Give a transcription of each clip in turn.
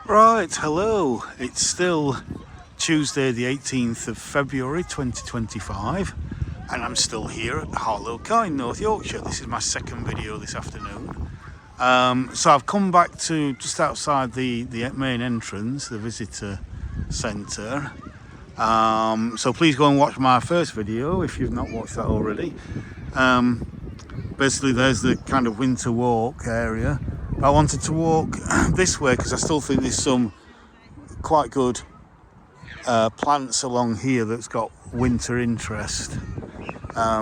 Right, hello. It's still Tuesday the 18th of February 2025 and I'm still here at Harlow, Carr in North Yorkshire. This is my second video this afternoon. So I've come back to just outside the main entrance, the visitor centre. So please go and watch my first video if you've not watched that already. Basically there's the kind of winter walk area. I wanted to walk this way because I still think there's some quite good plants along here that's got winter interest.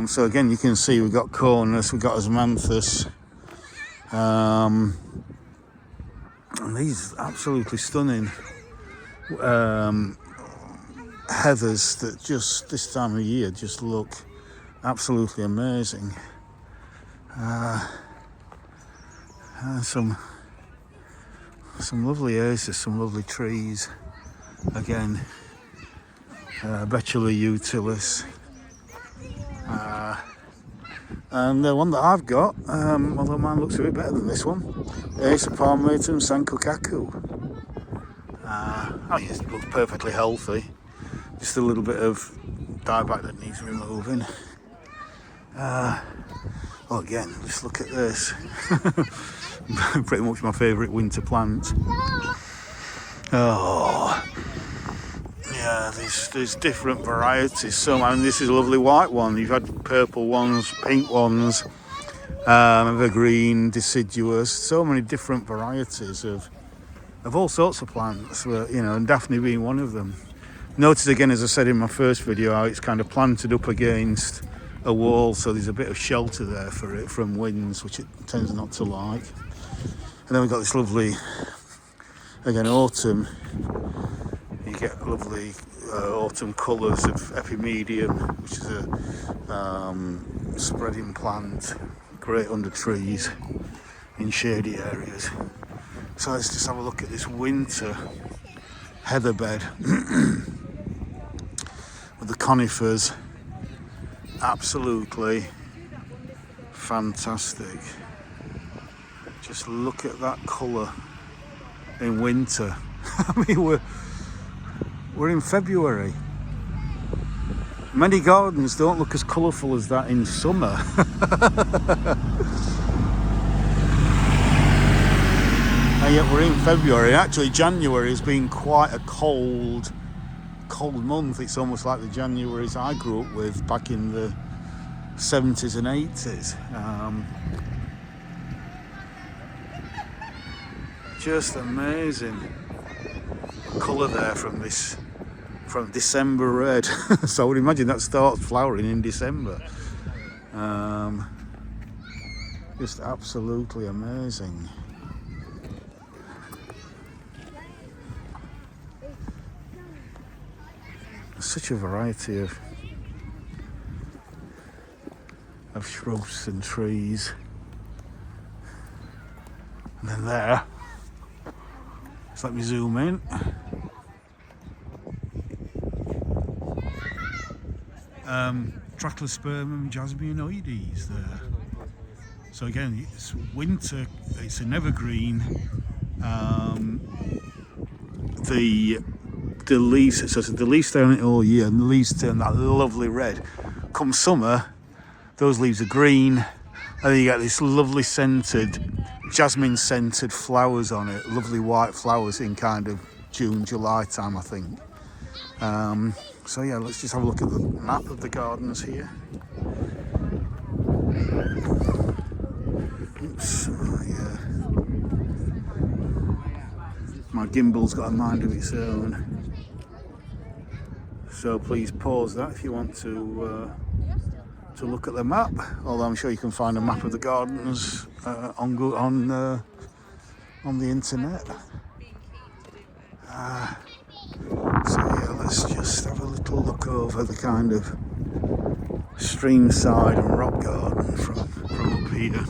So again, you can see we've got cornus, we've got osmanthus, and these absolutely stunning heathers that just this time of year just look absolutely amazing. Some lovely aces, some lovely trees. Again, Betula utilis. And the one that I've got, although mine looks a bit better than this one, Acer palmatum sankokaku. Oh yes, it looks perfectly healthy. Just a little bit of dieback that needs removing. Oh, again, just look at this. Pretty much my favourite winter plant. Oh, yeah, there's different varieties. So, I mean, this is a lovely white one. You've had purple ones, pink ones, evergreen, deciduous. So many different varieties of all sorts of plants. And Daphne being one of them. Notice again, as I said in my first video, how it's kind of planted up against a wall, so there's a bit of shelter there for it from winds, which it tends not to like. And then we've got this lovely, again, autumn. You get lovely autumn colours of epimedium, which is a spreading plant, great under trees in shady areas. So let's just have a look at this winter heather bed with the conifers. Absolutely fantastic. Just look at that colour in winter. I mean, we're in February. Many gardens don't look as colourful as that in summer. And yet we're in February. Actually, January has been quite a cold month. It's almost like the Januaries I grew up with back in the 70s and 80s. Just amazing colour there from December red. So I would imagine that starts flowering in December. Just absolutely amazing. Such a variety of shrubs and trees. And then there, just let me zoom in. Trachlospermum jasminoides there. So again, it's winter, it's an evergreen. The leaves, so the leaves stay on it all year, and the leaves turn that lovely red. Come summer, those leaves are green, and then you get this lovely scented, jasmine scented flowers on it, lovely white flowers in kind of June, July time, I think. So yeah, let's just have a look at the map of the gardens here. Oops, yeah. My gimbal's got a mind of its own. So please pause that if you want to look at the map. Although I'm sure you can find a map of the gardens on the internet. So yeah, let's just have a little look over the kind of stream side and rock garden from up here.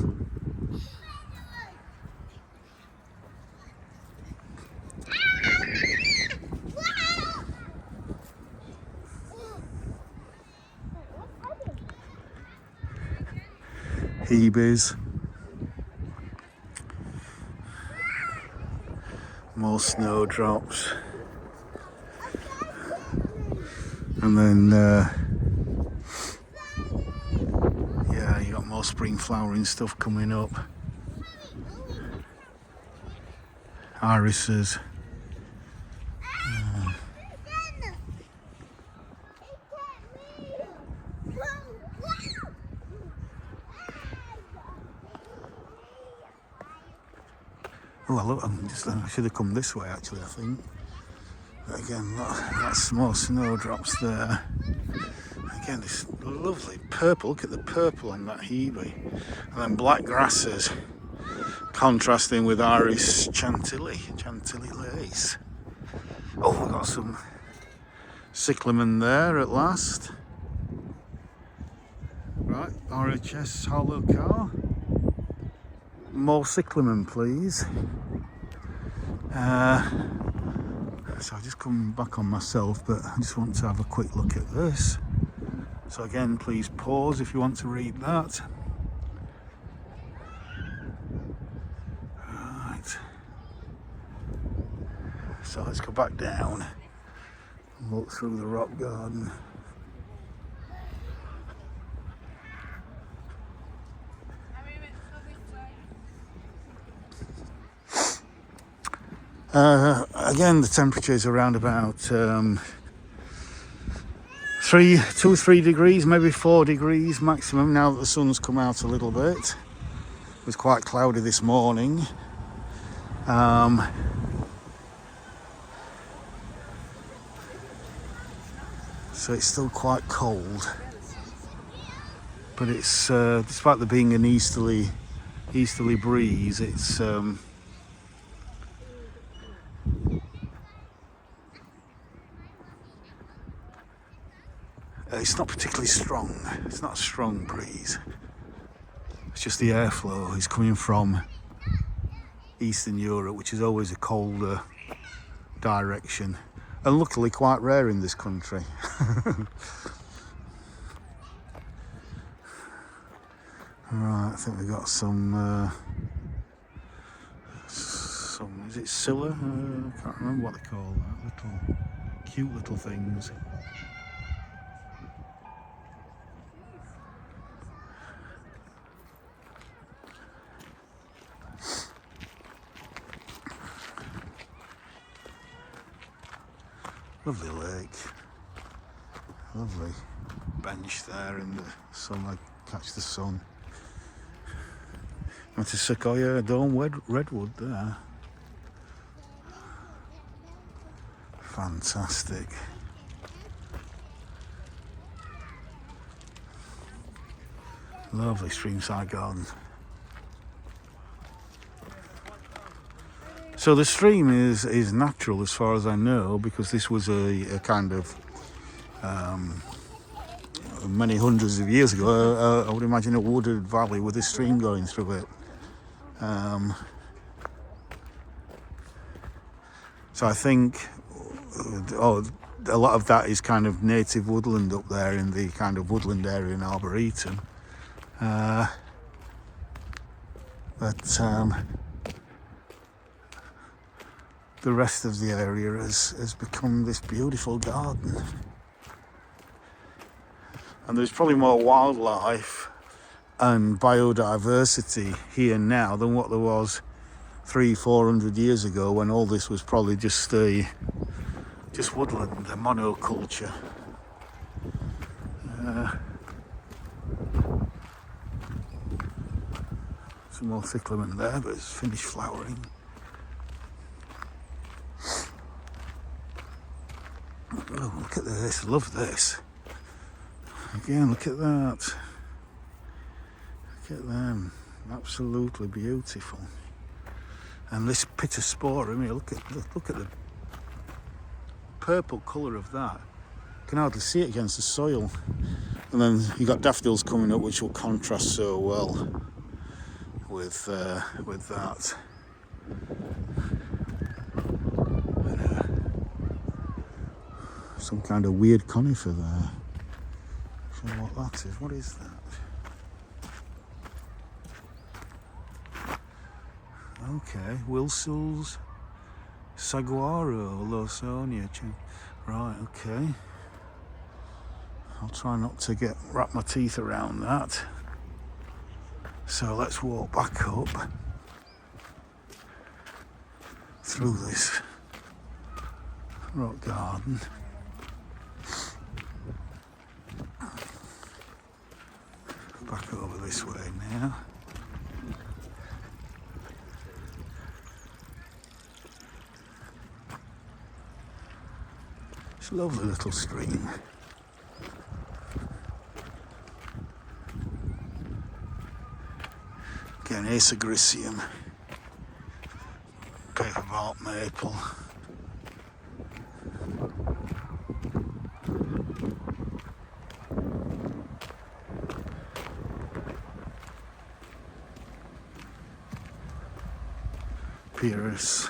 Hebes. More snowdrops. And then, yeah, you got more spring flowering stuff coming up. Irises. Oh, look, I should have come this way actually, I think. But again, look, that's more snowdrops there. Again, this lovely purple. Look at the purple on that hebe. And then black grasses contrasting with Irish chantilly lace. Oh, we've got some cyclamen there at last. Right, RHS Harlow Carr. More cyclamen, please. So I've just come back on myself, but I just want to have a quick look at this. So again, please pause if you want to read that. Right. So let's go back down and walk through the rock garden. Again, the temperature is around about 2 or 3 degrees, maybe 4 degrees maximum now that the sun's come out a little bit. It was quite cloudy this morning. So it's still quite cold. But it's, despite there being an easterly breeze, it's not particularly strong. It's not a strong breeze. It's just the airflow is coming from Eastern Europe, which is always a colder direction, and luckily quite rare in this country. Right, I think we've got some, is it Scilla? I can't remember what they call that. Cute little things. Lovely lake, lovely bench there in the sun, catch the sun. That's a Sequoia Dome redwood there. Fantastic. Lovely streamside garden. So the stream is natural as far as I know, because this was a kind of many hundreds of years ago. I would imagine a wooded valley with a stream going through it. So I think a lot of that is kind of native woodland up there in the kind of woodland area in Arboretum. The rest of the area has become this beautiful garden. And there's probably more wildlife and biodiversity here now than what there was 300-400 years ago, when all this was probably just woodland, a monoculture. Some more cyclamen there, but it's finished flowering. Oh, look at this, love this. Again, look at that. Look at them, absolutely beautiful. And this pittosporum here, look at the purple colour of that. You can hardly see it against the soil. And then you got daffodils coming up, which will contrast so well with that. Some kind of weird conifer there. I don't know what that is. What is that? Okay, Wilson's Saguaro, Lawsonia. Right, okay. I'll try not to wrap my teeth around that. So let's walk back up through this rock garden. Back over this way now. It's a lovely little stream. Again, Asagricium, paperbark maple. Pyrrhus.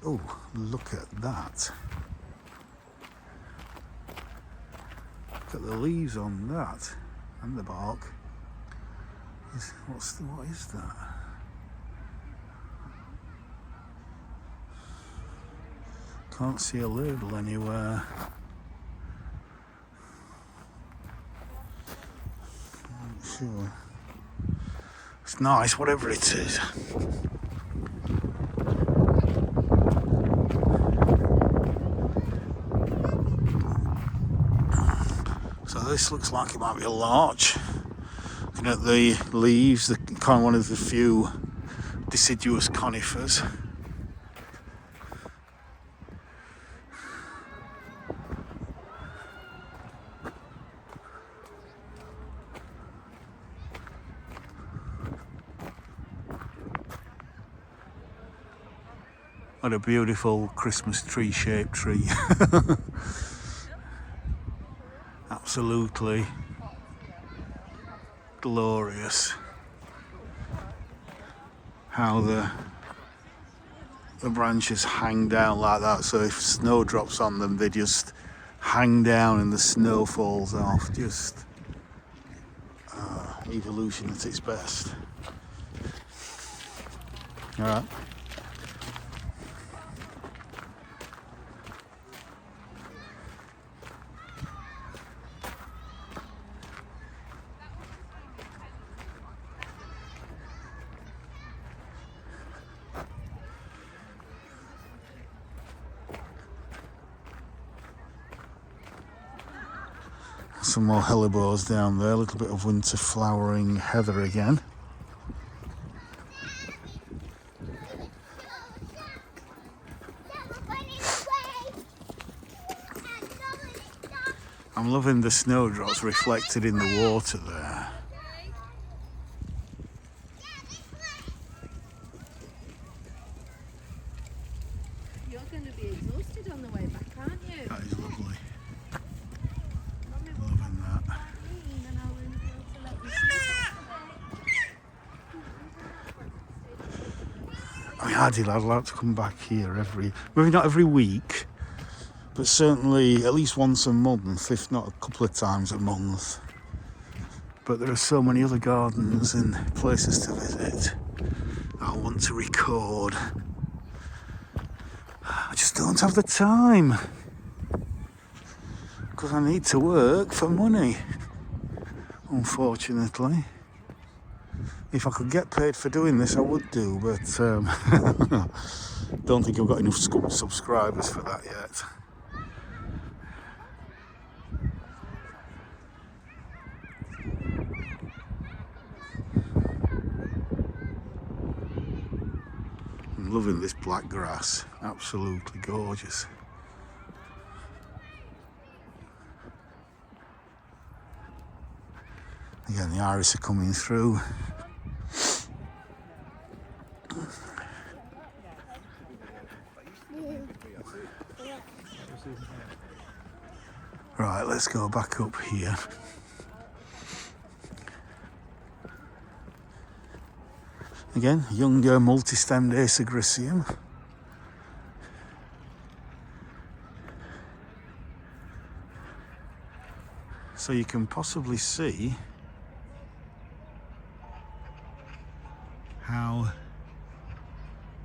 Oh, look at that. Look at the leaves on that and the bark. What is that? Can't see a label anywhere. Not sure. It's nice, whatever it is. So this looks like it might be a larch. Looking at the leaves, the kind of one of the few deciduous conifers. What a beautiful Christmas tree-shaped tree. Absolutely glorious. How the branches hang down like that, so if snow drops on them they just hang down and the snow falls off. Just evolution at its best. Alright. Some more hellebores down there, a little bit of winter flowering heather again. I'm loving the snowdrops reflected in the water there. You're going to be exhausted on the way back, aren't you? That is lovely. Loving that. I mean, ideally, I'd like to come back here maybe not every week, but certainly at least once a month, if not a couple of times a month. But there are so many other gardens and places to visit that I want to record. I just don't have the time because I need to work for money, unfortunately. If I could get paid for doing this, I would do, but don't think I've got enough subscribers for that yet. I'm loving this black grass, absolutely gorgeous. Again, the iris are coming through. Right, let's go back up here. Again, younger multi-stemmed Asagricium. so you can possibly see how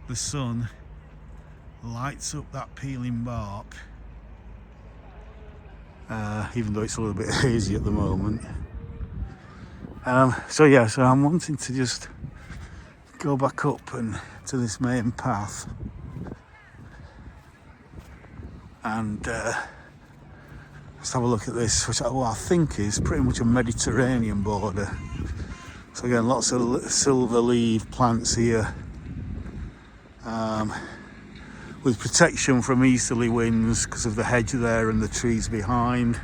the sun lights up that peeling bark, even though it's a little bit hazy at the moment. So I'm wanting to just go back up and to this main path and let's have a look at this, which I think is pretty much a Mediterranean border. So again, lots of silver leaf plants here, with protection from easterly winds because of the hedge there and the trees behind.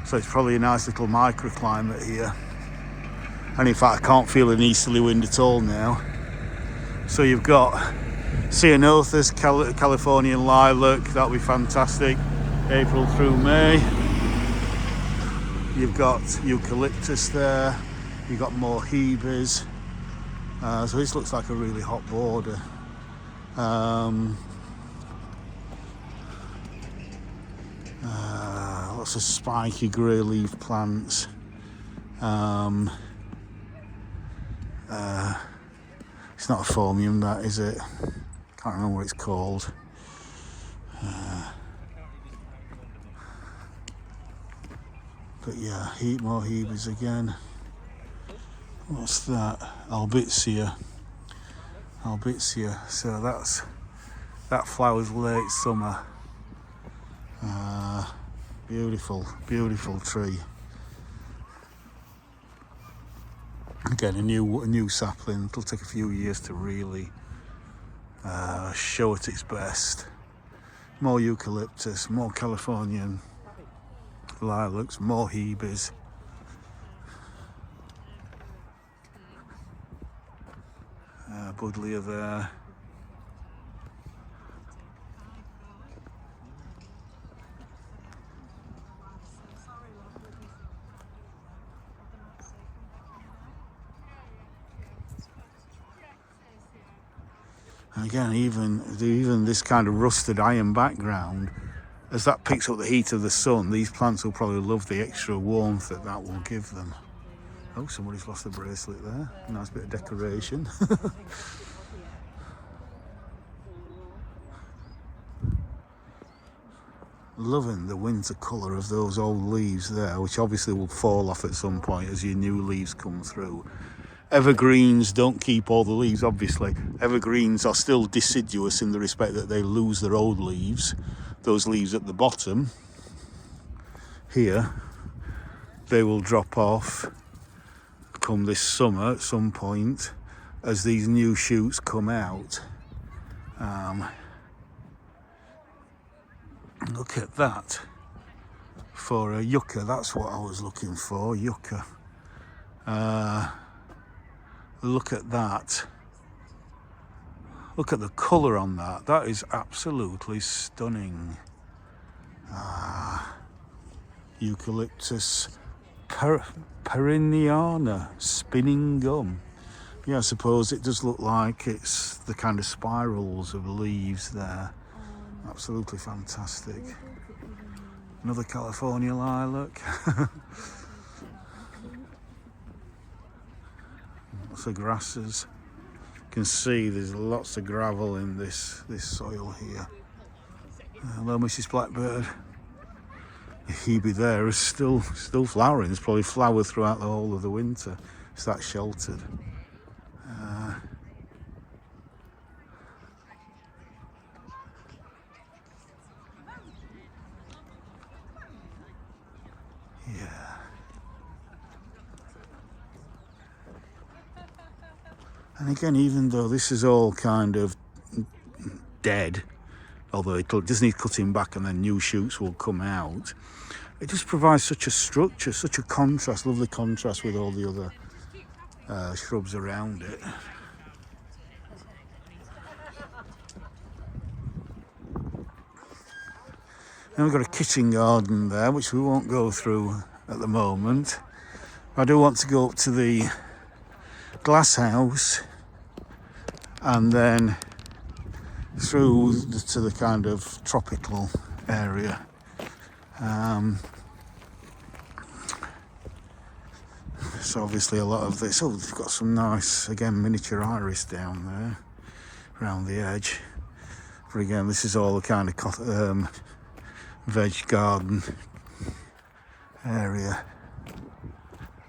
So it's probably a nice little microclimate here. And in fact, I can't feel an easterly wind at all now. So you've got Ceanothus, Californian lilac, that'll be fantastic, April through May. You've got eucalyptus there, you've got more hebes. So this looks like a really hot border. Lots of spiky grey leaf plants. It's not a phormium, that is it? Can't remember what it's called. But yeah, more hebes again. What's that? Albizia. So that flowers late summer. Beautiful tree. Again, a new sapling. It'll take a few years to really show at its best. More eucalyptus, more Californian lilacs, more hebes. Buddleia there. And again, even this kind of rusted iron background, as that picks up the heat of the sun, these plants will probably love the extra warmth that will give them. Oh, somebody's lost a bracelet there. Nice bit of decoration. Loving the winter colour of those old leaves there, which obviously will fall off at some point as your new leaves come through. Evergreens don't keep all the leaves, obviously. Evergreens are still deciduous in the respect that they lose their old leaves. Those leaves at the bottom here, they will drop off come this summer at some point as these new shoots come out. Look at that. For a yucca, that's what I was looking for, yucca. Look at that. Look at the colour on that. That is absolutely stunning. Eucalyptus perenniana, spinning gum. Yeah, I suppose it does look like it's the kind of spirals of leaves there. Absolutely fantastic. Another California lilac. Lots of grasses. You can see there's lots of gravel in this soil here. Hello, Mrs. Blackbird. The hebe there is still flowering. It's probably flowered throughout the whole of the winter. It's that sheltered. Yeah. And again, even though this is all kind of dead, although it does need cutting back and then new shoots will come out, it just provides such a structure, such a contrast, lovely contrast with all the other shrubs around it. Then we've got a kitchen garden there, which we won't go through at the moment. I do want to go up to the glass house and then through to the kind of tropical area. So obviously a lot of this. Oh, they've got some nice, again, miniature iris down there around the edge. But again, this is all the kind of veg garden area.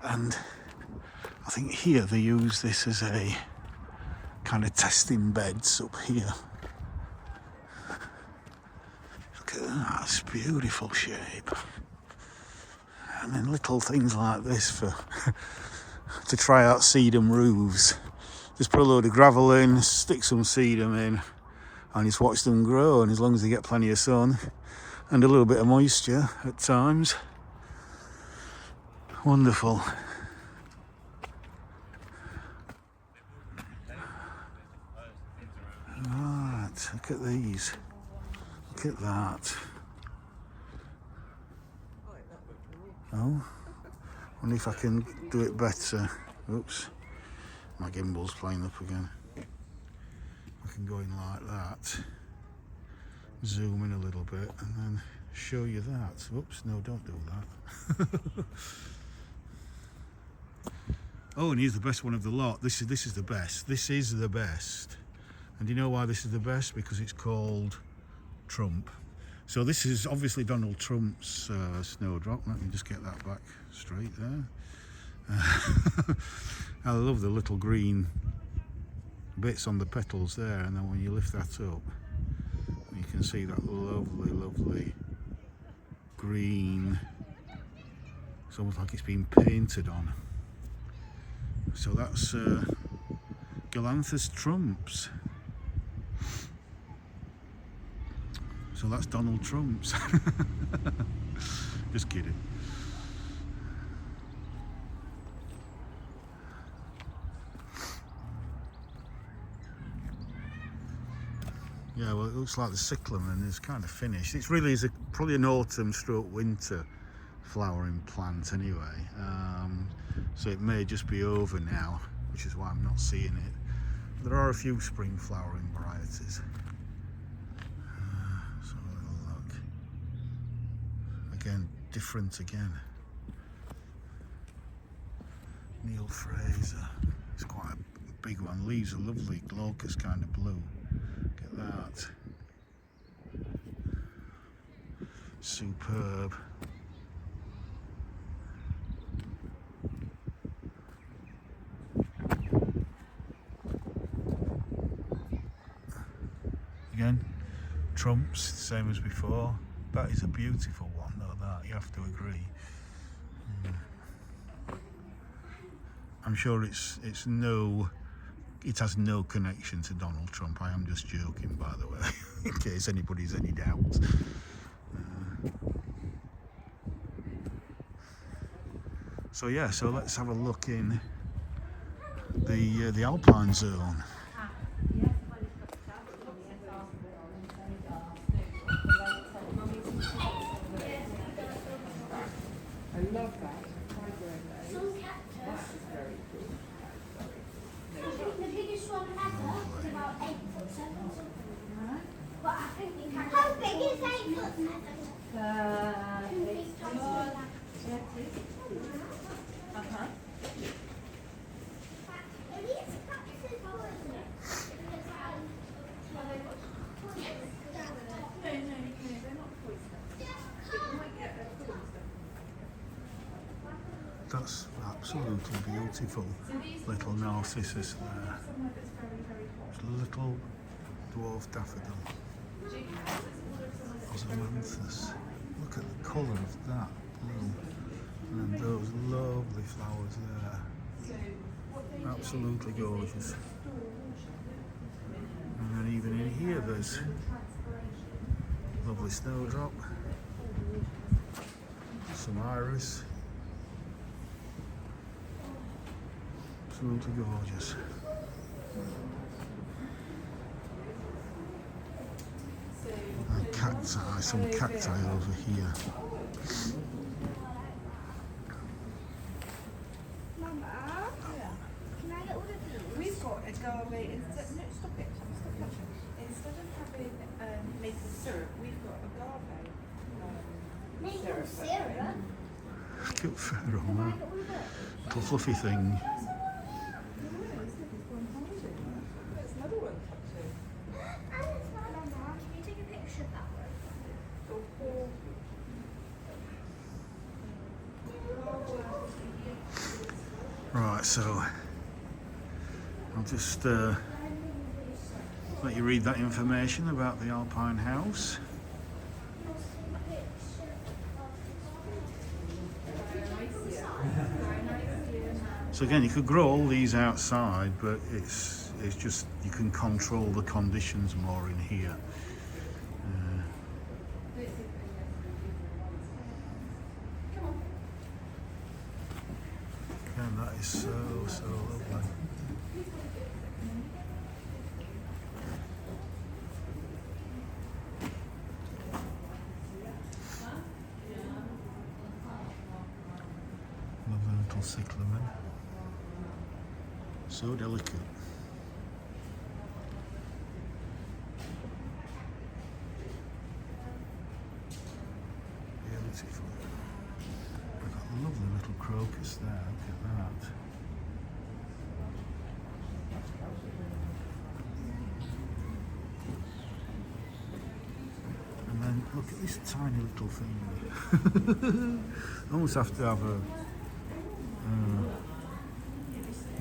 And I think here they use this as a kind of testing beds up here. Look at that, it's beautiful shape. And then little things like this for to try out sedum roofs. Just put a load of gravel in, stick some sedum in, and just watch them grow. And as long as they get plenty of sun and a little bit of moisture at times, wonderful. Right, look at these. Look at that. Oh, wonder if I can do it better. Oops, my gimbal's playing up again. I can go in like that, zoom in a little bit, and then show you that. Oops, no, don't do that. Oh, and here's the best one of the lot. This is the best. This is the best. And do you know why this is the best? Because it's called Trump. So this is obviously Donald Trump's snowdrop. Let me just get that back straight there. I love the little green bits on the petals there, and then when you lift that up, you can see that lovely, lovely green. It's almost like it's been painted on. So that's Galanthus Trumps. So that's Donald Trump's. Just kidding. Yeah, well, it looks like the cyclamen is kind of finished. It's really probably an autumn stroke winter flowering plant anyway. So it may just be over now, which is why I'm not seeing it. There are a few spring flowering varieties. So a little look. Again, different again. Neil Fraser. It's quite a big one. Leaves a lovely glaucous kind of blue. Get that. Superb. Again, Trumps, same as before. That is a beautiful one, though, that, you have to agree. I'm sure it has no connection to Donald Trump. I am just joking, by the way, in case anybody's any doubt. So yeah, so let's have a look in the Alpine zone. I love that. The biggest one ever is about 8'7". But I think how big is 8'7"? That's absolutely beautiful. Little narcissus there. It's a little dwarf daffodil. Osmanthus. Look at the colour of that blue. And then those lovely flowers there. Absolutely gorgeous. And then even in here there's lovely snowdrop. Some iris. Absolutely gorgeous. And cacti, some cacti over here. Mama, can I get one of these? We've got agave instead. No, stop it. Stop touching. Instead of having maple syrup, we've got agave. Maple syrup? Cute fur on that. Little fluffy thing. There's another one too. Can you take a picture of that one? Right, so I'll just let you read that information about the Alpine House. So again, you could grow all these outside, but it's just you can control the conditions more in here. And that is so lovely. Lovely little cyclamen. So delicate. Beautiful. We've got a lovely little crocus there, look at that. And then look at this tiny little thing. Almost have to have a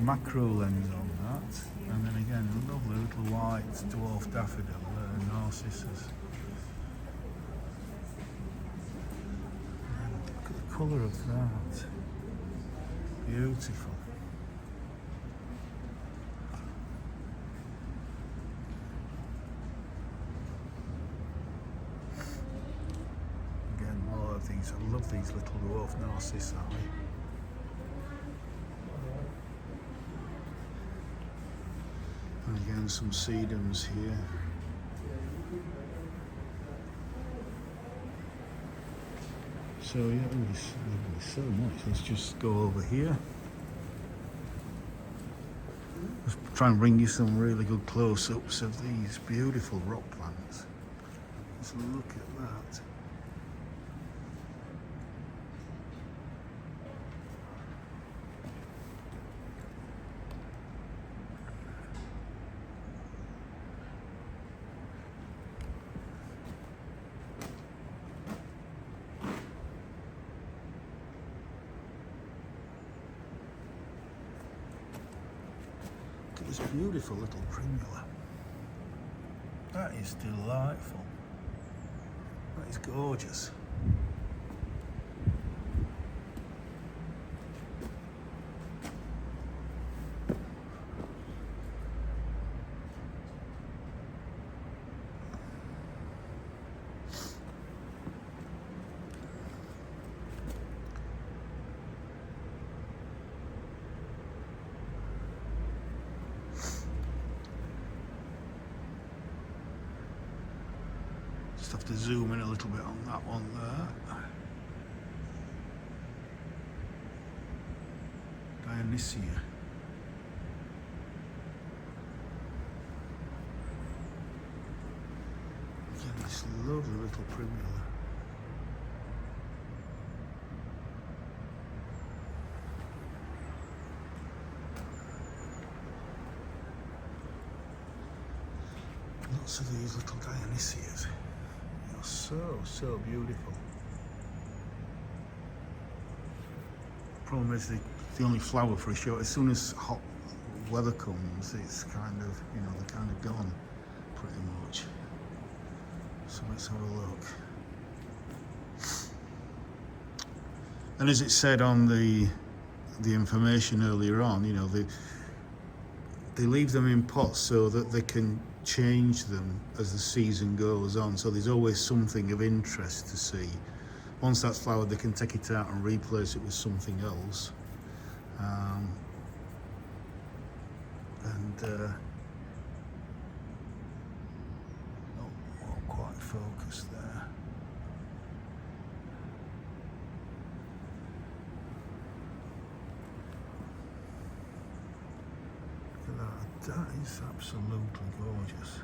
macro lens on that, and then again a lovely little white dwarf daffodil, narcissus. And look at the colour of that, beautiful. Again, more of these. I love these little dwarf narcissi. And again, some sedums here. So yeah, there's so much. Let's just go over here. Let's try and bring you some really good close-ups of these beautiful rock plants. Let's look at that. This beautiful little primula. That is delightful. That is gorgeous. Just have to zoom in a little bit on that one there. Dionysia. Again, this lovely little primula. Lots of these little Dionysias. So beautiful. Problem is the only flower for a show. As soon as hot weather comes, it's kind of, they're kind of gone pretty much. So let's have a look. And as it said on the information earlier on, they leave them in pots so that they can change them as the season goes on, so there's always something of interest to see. Once that's flowered, they can take it out and replace it with something else. Not quite focused there. That is absolutely gorgeous.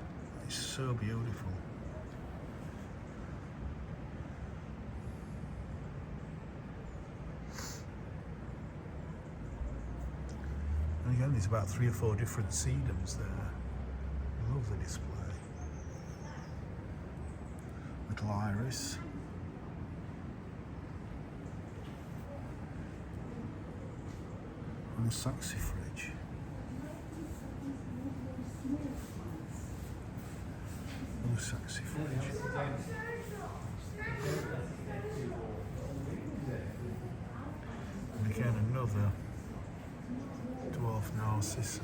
It's so beautiful. there's about 3 or 4 different sedums there. Lovely display. Little iris. And a saxifrage. Another saxifrage. And again another dwarf narcissi.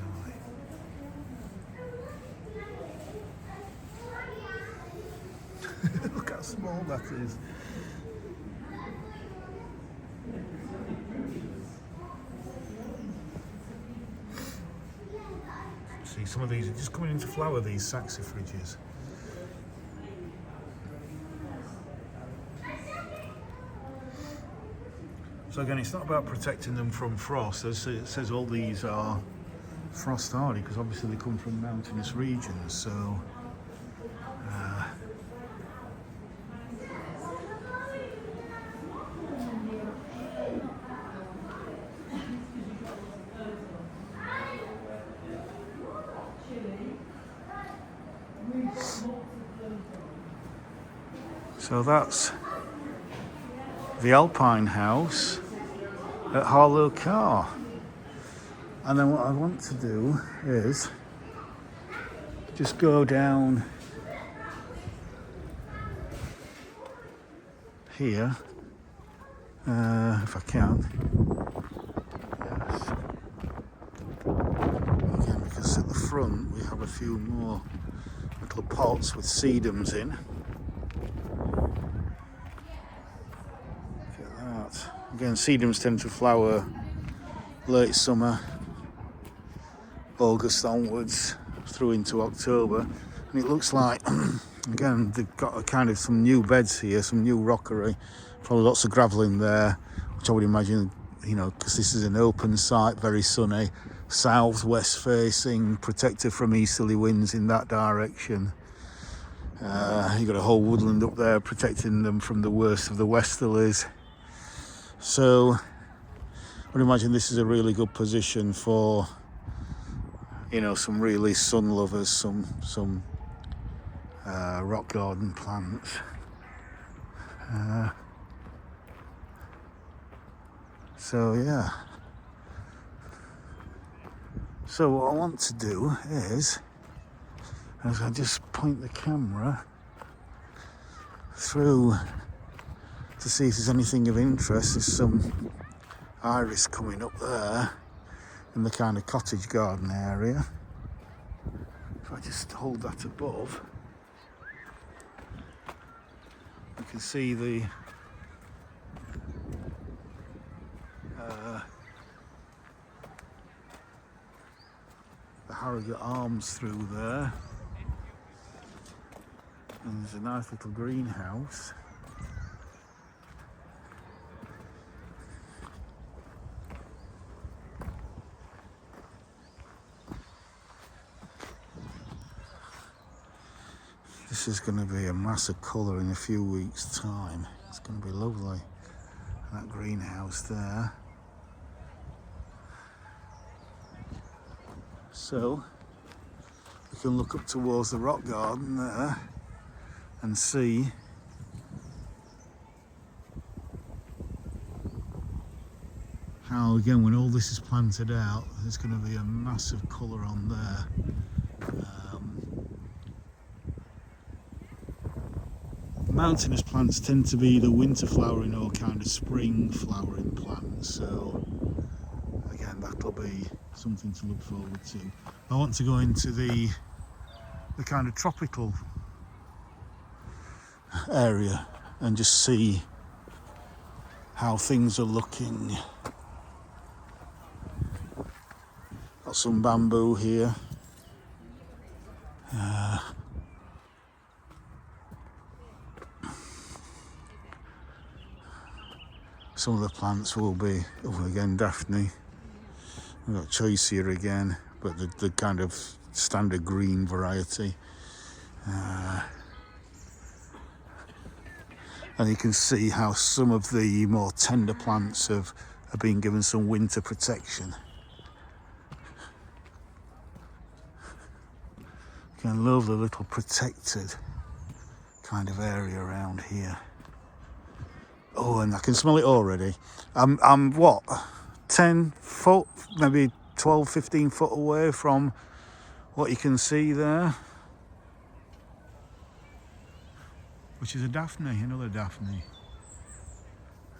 Look how small that is. See, some of these are just coming into flower, these saxifrages. So again, it's not about protecting them from frost. As it says, all these are frost hardy because obviously they come from mountainous regions. So so that's the Alpine House at Harlow, Carr. And then what I want to do is just go down here, if I can. Yes. Again, because at the front we have a few more little pots with sedums in. Look at that. Again, sedums tend to flower late summer, August onwards through into October, and it looks like again they've got a kind of some new beds here, some new rockery, probably lots of gravel in there, which I would imagine, you know, because this is an open site, very sunny, south-west facing, protected from easterly winds in that direction. You've got a whole woodland up there protecting them from the worst of the westerlies. So I would imagine this is a really good position for, you know, some really sun lovers, some rock garden plants. So yeah. So what I want to do is I just point the camera through to see if there's anything of interest. There's some iris coming up there in the kind of cottage garden area. If I just hold that above, you can see the Harrogate arms through there, and there's a nice little greenhouse. This is going to be a mass of colour in a few weeks' time. It's going to be lovely. That greenhouse there. So we can look up towards the rock garden there and see how, again, when all this is planted out, there's going to be a massive colour on there. Mountainous plants tend to be the winter flowering or kind of spring flowering plants, so again, that'll be something to look forward to. I want to go into the kind of tropical area and just see how things are looking. Got some bamboo here. Some of the plants will be, oh, again, Daphne. We've got choice here again, but the kind of standard green variety. And you can see how some of the more tender plants are being given some winter protection. Again, lovely little protected kind of area around here. Oh, and I can smell it already. I'm what, 10 foot, maybe 12, 15 foot away from what you can see there, which is a Daphne, another Daphne.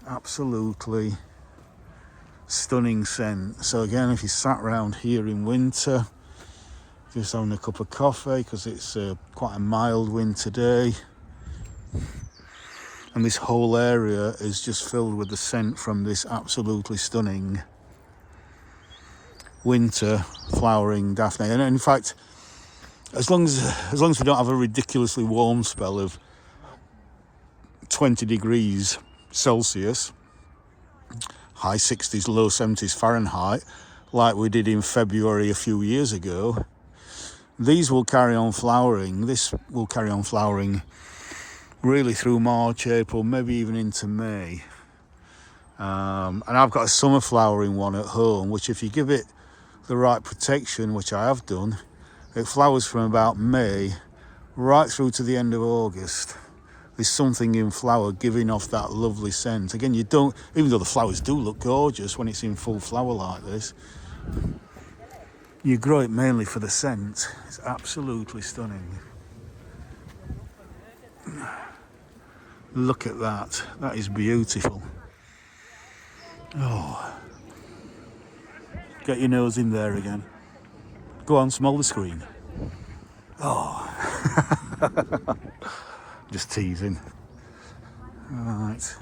Absolutely stunning scent. So again, if you sat around here in winter, just having a cup of coffee, because it's quite a mild winter day, and this whole area is just filled with the scent from this absolutely stunning winter flowering Daphne. And in fact, as long as we don't have a ridiculously warm spell of 20 degrees Celsius, high 60s, low 70s Fahrenheit, like we did in February a few years ago, these will carry on flowering. This will carry on flowering really through March, April, maybe even into May. And I've got a summer flowering one at home, which if you give it the right protection, which I have done, it flowers from about May right through to the end of August. There's something in flower giving off that lovely scent. Again, you don't, even though the flowers do look gorgeous when it's in full flower like this, you grow it mainly for the scent. It's absolutely stunning. Look at that. That is beautiful. Oh. Get your nose in there again. Go on, smell the screen. Oh. Just teasing. Right.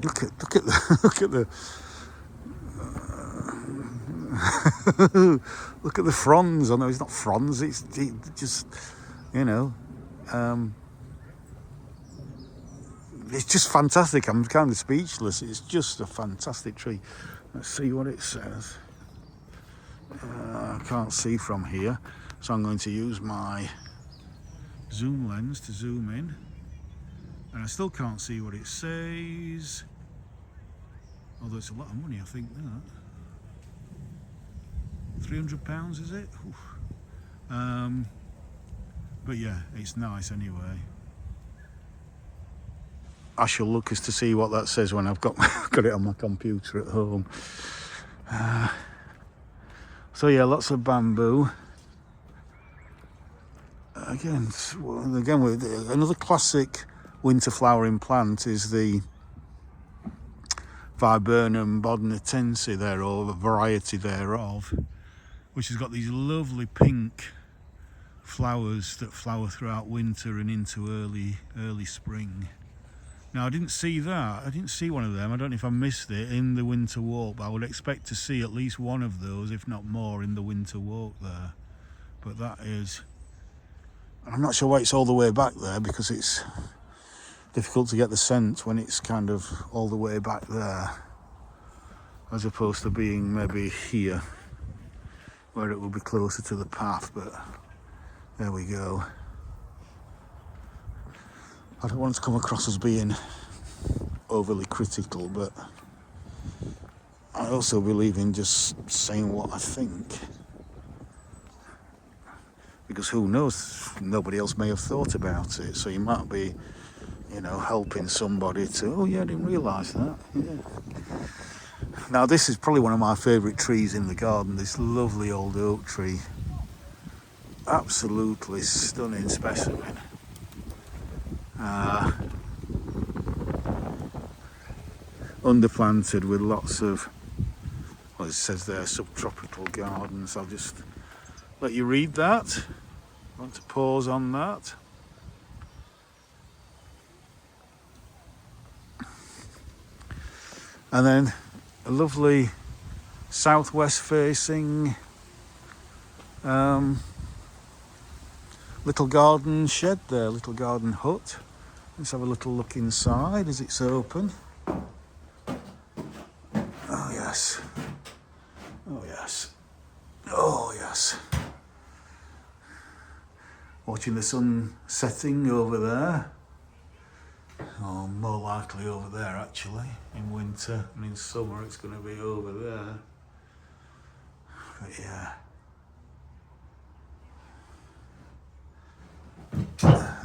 Look at the look at the fronds. I know it's not fronds, it's just, you know, it's just fantastic. I'm kind of speechless. It's just a fantastic tree. Let's see what it says. I can't see from here, so I'm going to use my zoom lens to zoom in, and I still can't see what it says, although it's a lot of money, I think. That £300, is it? But yeah, it's nice anyway. I shall look as to see what that says when I've got got it on my computer at home. So yeah, lots of bamboo. Again, another classic winter flowering plant is the Viburnum bodnatense there, or a variety thereof, which has got these lovely pink flowers that flower throughout winter and into early spring. Now, I didn't see that. I didn't see one of them. I don't know if I missed it in the winter walk, but I would expect to see at least one of those, if not more, in the winter walk there. But that is... I'm not sure why it's all the way back there, because it's difficult to get the scent when it's kind of all the way back there, as opposed to being maybe here, where it will be closer to the path. But there we go. I don't want to come across as being overly critical, but I also believe in just saying what I think. Because who knows, nobody else may have thought about it. So you might be, you know, helping somebody to, oh yeah, I didn't realise that. Yeah. Now this is probably one of my favourite trees in the garden, this lovely old oak tree. Absolutely stunning specimen. Underplanted with lots of, well, it says there, subtropical gardens. I'll just let you read that. I want to pause on that. And then a lovely southwest facing little garden shed there, little garden hut. Let's have a little look inside as it's open. Oh yes. Oh yes. Oh yes. Watching the sun setting over there. Or more likely over there actually. In winter and in summer it's going to be over there. But yeah.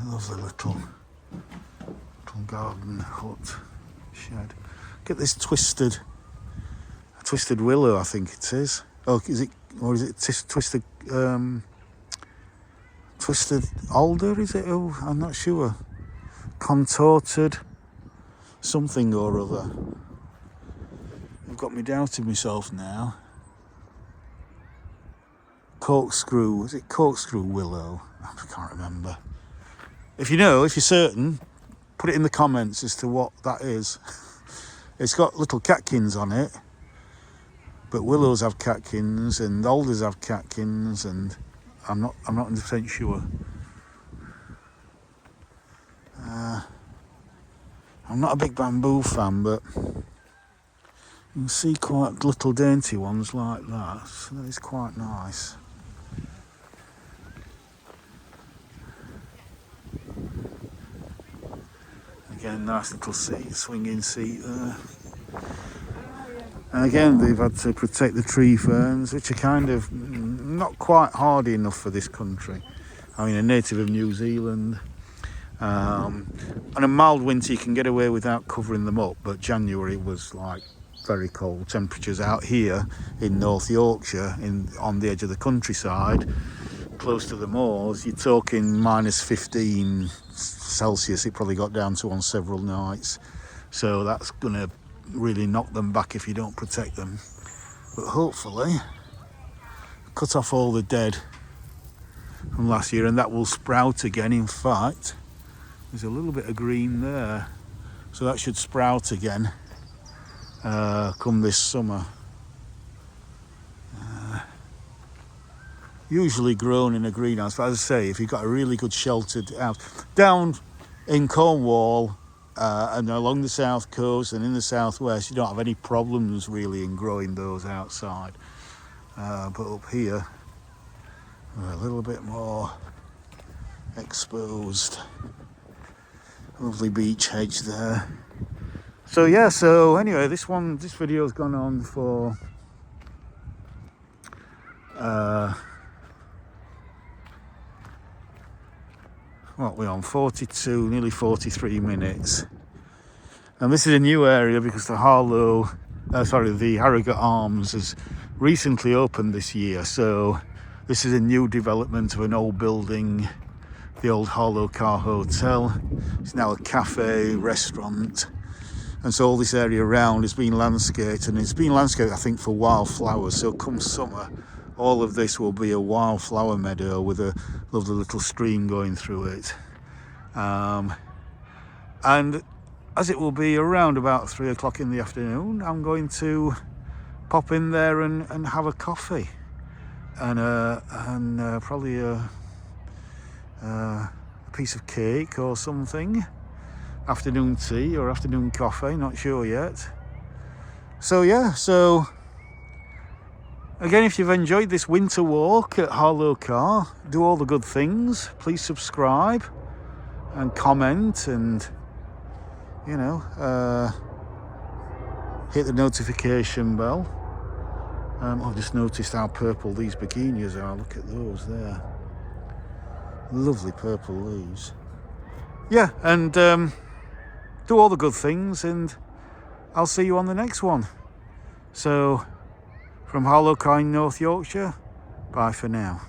Lovely little garden hut shed. Get this twisted willow, I think it is. Oh, is it? Or is it twisted alder? Is it? Oh, I'm not sure. Contorted something or other. I've got me doubting myself now. Corkscrew. Is it corkscrew willow? I can't remember. If you know, if you're certain, put it in the comments as to what that is. It's got little catkins on it, but willows have catkins and alders have catkins, and I'm not 100% sure. I'm not a big bamboo fan, but you can see quite little dainty ones like that, so that is quite nice. Again, nice little seat, swinging seat there. And again, they've had to protect the tree ferns, which are kind of not quite hardy enough for this country. I mean, a native of New Zealand. On a mild winter, you can get away without covering them up, but January was like very cold temperatures out here in North Yorkshire, on the edge of the countryside, close to the moors. You're talking minus 15 Celsius. It probably got down to on several nights, so that's gonna really knock them back if you don't protect them. But hopefully cut off all the dead from last year, and that will sprout again. In fact, there's a little bit of green there, so that should sprout again come this summer. Usually grown in a greenhouse, but as I say, if you've got a really good sheltered house down in Cornwall and along the south coast and in the southwest, you don't have any problems really in growing those outside. But up here, we're a little bit more exposed. Lovely beech hedge there. So yeah, so anyway, this video's gone on for what we're on, 42, nearly 43 minutes. And this is a new area because the Harrogate Arms has recently opened this year. So this is a new development of an old building, the old Harlow Carr Hotel. It's now a cafe, restaurant. And so all this area around has been landscaped, and it's been landscaped, I think, for wildflowers. So come summer, all of this will be a wildflower meadow with a lovely little stream going through it. And as it will be around about 3 o'clock in the afternoon, I'm going to pop in there and have a coffee and probably a piece of cake or something. Afternoon tea or afternoon coffee, not sure yet. So yeah, so again, if you've enjoyed this winter walk at Harlow Carr, do all the good things. Please subscribe and comment, and you know, hit the notification bell. I've just noticed how purple these begonias are. Look at those there, lovely purple leaves. Yeah, and do all the good things, and I'll see you on the next one. So from Harlow Carr in North Yorkshire, bye for now.